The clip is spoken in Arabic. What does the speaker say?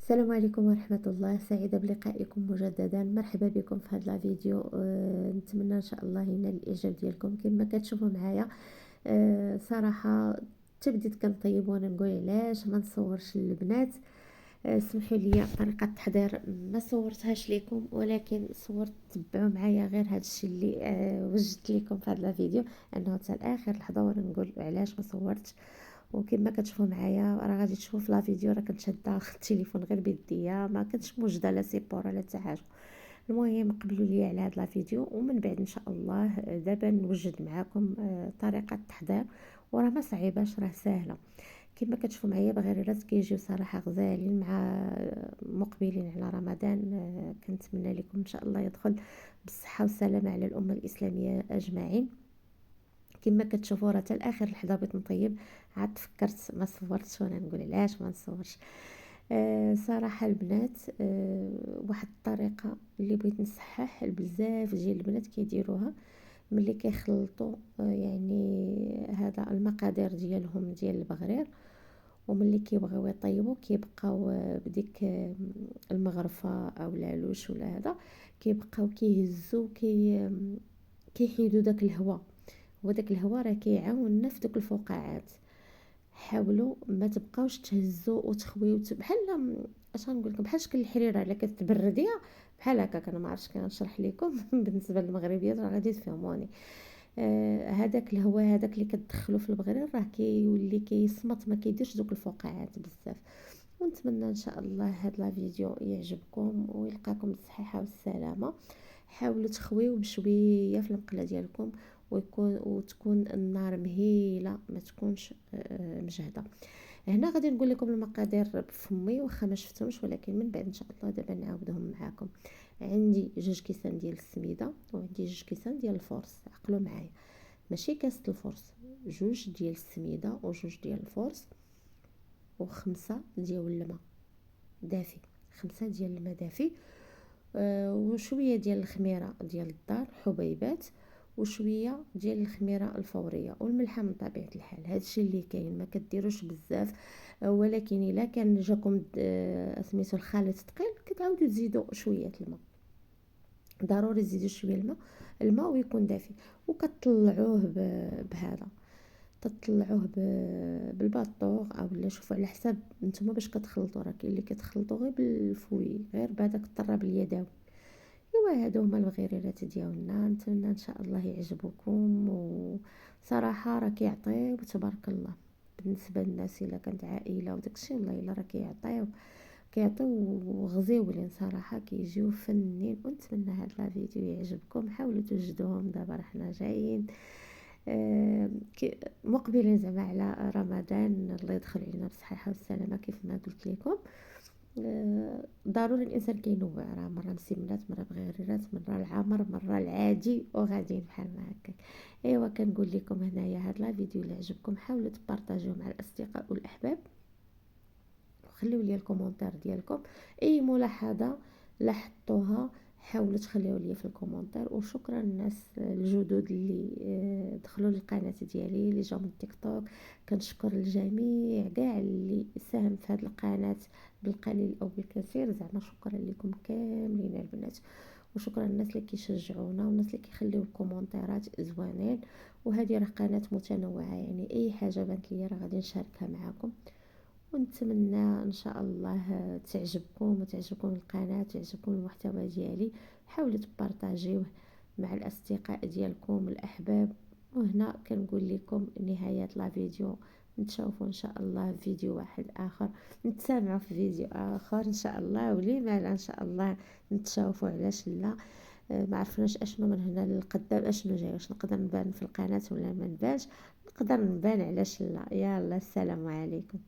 السلام عليكم ورحمة الله. سعيدة بلقائكم مجددا. مرحبا بكم في هذا الفيديو. نتمنى ان شاء الله ينال الاعجاب ديالكم. كما كتشوفوا معايا صراحة تبديت كنطيب وانا نقول علاش ما نصورش البنات. اسمحوا لي طريقة التحضير ما صورتهاش لكم، ولكن صورت تبعوا معايا غير هذا الشيء اللي وجدت لكم في هذا الفيديو، انه حتى الاخر لحظة وانا نقول علاش ما صورتش. وكما كتشوفوا معايا راه غادي تشوفوا في لا فيديو راه كنت شاده التليفون غير بيديا، ما كنتش موجده لا سيبور ولا حتى حاجه. المهم قبلوا لي على هذا لا فيديو، ومن بعد ان شاء الله دابا نوجد معكم طريقه التحضير. وراه ما صعيباش، راه سهله. كما كتشوفوا معايا بغيرات كيجيو صراحه غزالين مع مقبلين على رمضان. كنتمنى لكم ان شاء الله يدخل بالصحه والسلامه على الامه الاسلاميه اجمعين. كما كتشوفوا راه حتى الاخر لحظه بغيت نطيب، عاد تفكرت ما صورتش وانا نقول علاش ما نصورش. صراحه البنات، واحد الطريقه اللي بغيت نصحح بزاف ديال البنات كيديروها ملي كيخلطوا يعني هذا المقادير ديالهم ديال البغرير، وملي كيبغيو يطيبوا كيبقاو بديك المغرفه او العلوش ولا هذا، كيبقاو كيهزوا كيحيدوا داك الهواء. وداك الهواء راه كيعاوننا في دوك الفقاعات. حاولوا ما تبقاوش تهزوا وتخويو بحال اش غنقول لكم، بحال شكل الحريره الا كتبرديها بحال هكاك. انا ما عرفتش كنشرح لكم بالنسبه للمغربيات راه غادي تفهموني. هذاك الهواء هذاك اللي كتدخلوا في البغرير راه كيولي كيصمت، ما كيديرش دوك الفقاعات بزاف. ونتمنى ان شاء الله هاد لا فيديو يعجبكم ويلقاكم بالصحه والسلامه. حاولوا تخويو بشويه في المقله ديالكم، وتكون النار مهيله، ما تكونش مجهده. هنا غادي نقول لكم المقادير بفمي واخا ما شفتهمش، ولكن من بعد ان شاء الله دابا نعاودهم معكم. عندي 2 كيسان ديال السميده، وعندي 2 كيسان ديال الفورس. عقلوا معايا، ماشي كاسه الفورس، 2 ديال السميده و2 ديال الفورس، و5 ديال الماء دافي. 5 ديال الماء دافي. وشويه ديال الخميره ديال الدار حبيبات، وشويه ديال الخميره الفوريه، والملحه من طبيعه الحال. هادشي اللي كاين، ما كديروش بزاف. ولكن الا كان جاكم سميتو الخليط ثقيل كتعاودوا تزيدوا شويه الماء. ضروري تزيدوا شويه الماء ويكون دافي. وكتطلعوه بهذا، تطلعوه بالباطور او لا شوفوا على حساب نتوما باش كتخلطوا. راه كاين اللي كتخلطوا غير بالفوي، غير بهذاك الطراب اليدوي. ايوا هادو هما البغيرات ديالنا. نتمنى ان شاء الله يعجبوكم، وصراحه راه كيعطيو تبارك الله. بالنسبه للناس الا كانت عائله وداكشي والله الا راه كيعطيو غزيولين صراحه، كيجيو فنين. ونتمنى هاد لا فيديو يعجبكم. حاولوا توجدوهم، دابا راه حنا جايين مقبلين زعما على رمضان. الله يدخل علينا بالصحه والسلامه كيف ما قلت لكم. ضروري الانسان كينوع، راه مره مسمنات، مره بغيرات، مره العامر، مره العادي، وغاديين بحال ما هكاك. ايوا كنقول لكم هنايا هاد لا فيديو اللي عجبكم حاولوا تبارطاجيوه مع الاصدقاء والاحباب، وخليو لي الكومونتير ديالكم. اي ملاحظه لاحظتوها حاولوا تخليو لي في الكومونتير. وشكرا الناس الجدد اللي دخلوا للقناه ديالي، اللي جاوا من تيك توك. كنشكر الجميع كاع اللي ساهم في هذه القناه بالقليل او بالكثير. زعما شكرا لكم كاملين البنات. وشكرا الناس اللي كيشجعونا، والناس اللي كيخليو الكومونتيرات زوانين. وهذه راه قناه متنوعه، يعني اي حاجه بانت ليا راه غادي نشاركها معكم. ونتمنى ان شاء الله تعجبكم وتعجبكم القناه وتعجبكم المحتوى ديالي. حاولوا تبارطاجيوه مع الاصدقاء ديالكم الاحباب. وهنا كنقول لكم نهايه لا فيديو. نتشوفوا ان شاء الله في فيديو واحد اخر، نتسامعوا في فيديو اخر ان شاء الله. ولما لا ان شاء الله نتشوفوا، علاش لا. ما عرفناش اشنو من هنا للقدام اشنو جاي، واش نقدر نبان في القناه ولا ما نبانش. نقدر نبان، علاش لا. يلا السلام عليكم.